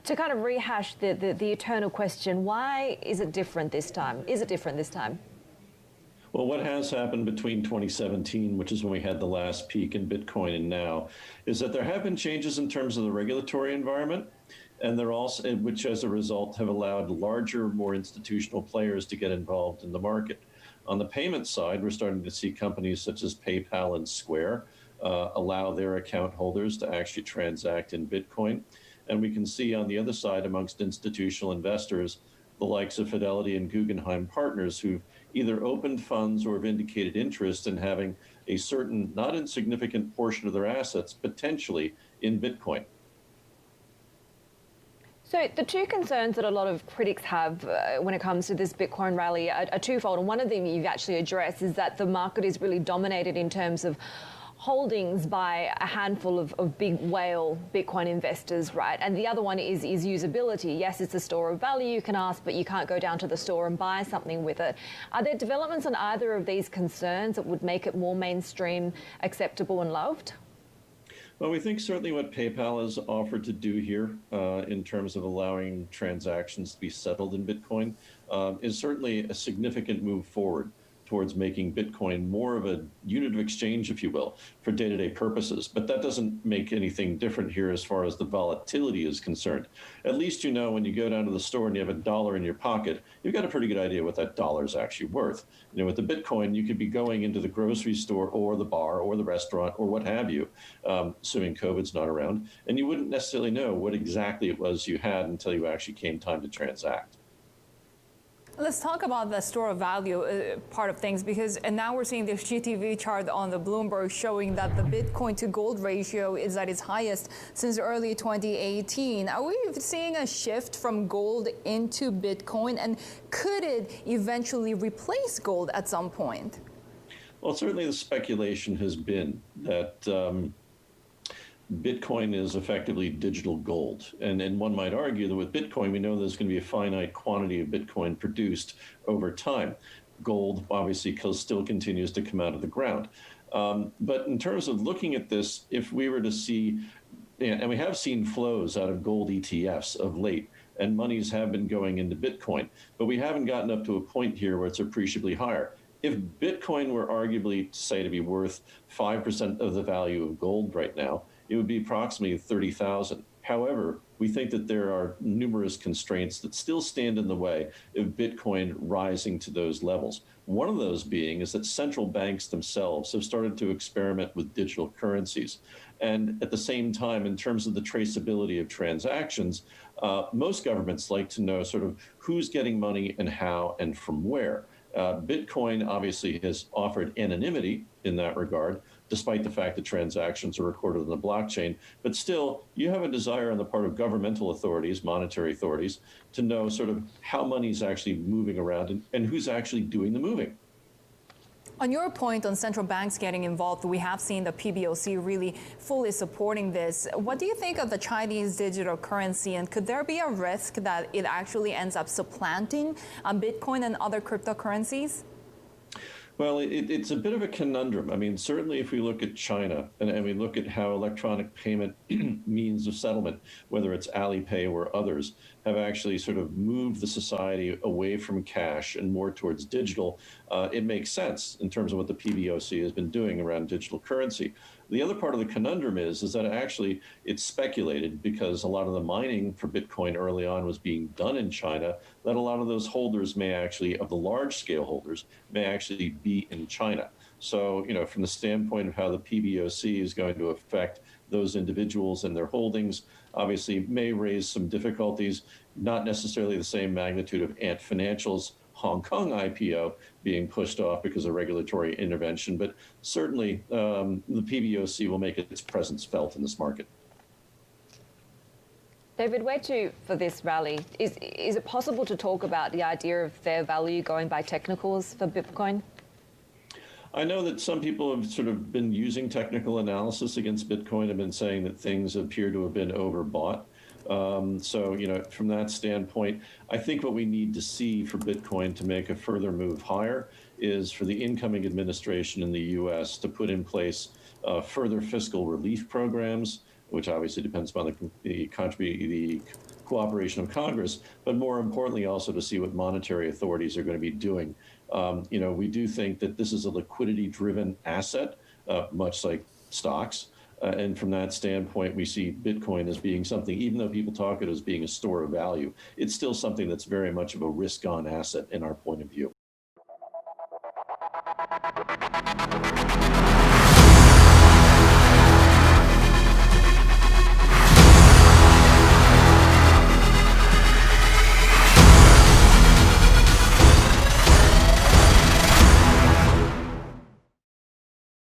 To kind of rehash the eternal question, why is it different this time? Is it different this time? Well, what has happened between 2017, which is when we had the last peak in Bitcoin, and now, is that there have been changes in terms of the regulatory environment, and they're also, which as a result have allowed larger, more institutional players to get involved in the market. On the payment side, we're starting to see companies such as PayPal and Square allow their account holders to actually transact in Bitcoin. And we can see on the other side, amongst institutional investors, the likes of Fidelity and Guggenheim Partners, who've either opened funds or have indicated interest in having a certain, not insignificant portion of their assets potentially in Bitcoin. So the two concerns that a lot of critics have when it comes to this Bitcoin rally are twofold. And one of them you've actually addressed is that the market is really dominated in terms of holdings by a handful of big whale Bitcoin investors, right? And the other one is usability. Yes, it's a store of value, you can ask, but you can't go down to the store and buy something with it. Are there developments on either of these concerns that would make it more mainstream, acceptable and loved? Well, we think certainly what PayPal has offered to do here in terms of allowing transactions to be settled in Bitcoin is certainly a significant move forward towards making Bitcoin more of a unit of exchange, if you will, for day-to-day purposes. But that doesn't make anything different here as far as the volatility is concerned. At least you know when you go down to the store and you have $1 in your pocket, you've got a pretty good idea what that dollar is actually worth. You know, with the Bitcoin, you could be going into the grocery store or the bar or the restaurant or what have you, assuming COVID's not around, and you wouldn't necessarily know what exactly it was you had until you actually came time to transact. Let's talk about the store of value part of things, because and now we're seeing this GTV chart on the Bloomberg showing that the Bitcoin to gold ratio is at its highest since early 2018. Are we seeing a shift from gold into Bitcoin, and could it eventually replace gold at some point? Well, certainly the speculation has been that Bitcoin is effectively digital gold. And one might argue that with Bitcoin, we know there's going to be a finite quantity of Bitcoin produced over time. Gold obviously still continues to come out of the ground. But in terms of looking at this, if we were to see, and we have seen flows out of gold ETFs of late, and monies have been going into Bitcoin, but we haven't gotten up to a point here where it's appreciably higher. If Bitcoin were arguably, say, to be worth 5% of the value of gold right now, it would be approximately 30,000. However, we think that there are numerous constraints that still stand in the way of Bitcoin rising to those levels. One of those being is that central banks themselves have started to experiment with digital currencies. And at the same time, in terms of the traceability of transactions, most governments like to know sort of who's getting money and how and from where. Bitcoin obviously has offered anonymity in that regard, despite the fact that transactions are recorded on the blockchain. But still, you have a desire on the part of governmental authorities, monetary authorities, to know sort of how money's actually moving around and who's actually doing the moving. On your point on central banks getting involved, we have seen the PBOC really fully supporting this. What do you think of the Chinese digital currency, and could there be a risk that it actually ends up supplanting Bitcoin and other cryptocurrencies? Well, it's a bit of a conundrum. I mean, certainly if we look at China and we look at how electronic payment means of settlement, whether it's Alipay or others, have actually sort of moved the society away from cash and more towards digital, it makes sense in terms of what the PBOC has been doing around digital currency. The other part of the conundrum is that actually it's speculated, because a lot of the mining for Bitcoin early on was being done in China, that a lot of those holders may actually, of the large scale holders, may actually be in China. So, you know, from the standpoint of how the PBOC is going to affect those individuals and their holdings, obviously may raise some difficulties, not necessarily the same magnitude of Ant Financial's Hong Kong IPO being pushed off because of regulatory intervention, but certainly the PBOC will make its presence felt in this market. David, where to for this rally? Is it possible to talk about the idea of fair value going by technicals for Bitcoin? I know that some people have sort of been using technical analysis against Bitcoin, have been saying that things appear to have been overbought. So, you know, from that standpoint, I think what we need to see for Bitcoin to make a further move higher is for the incoming administration in the U.S. to put in place further fiscal relief programs, which obviously depends upon the cooperation of Congress, but more importantly, also to see what monetary authorities are going to be doing. We do think that this is a liquidity-driven asset, much like stocks. And from that standpoint, we see Bitcoin as being something, even though people talk it as being a store of value, it's still something that's very much of a risk-on asset in our point of view.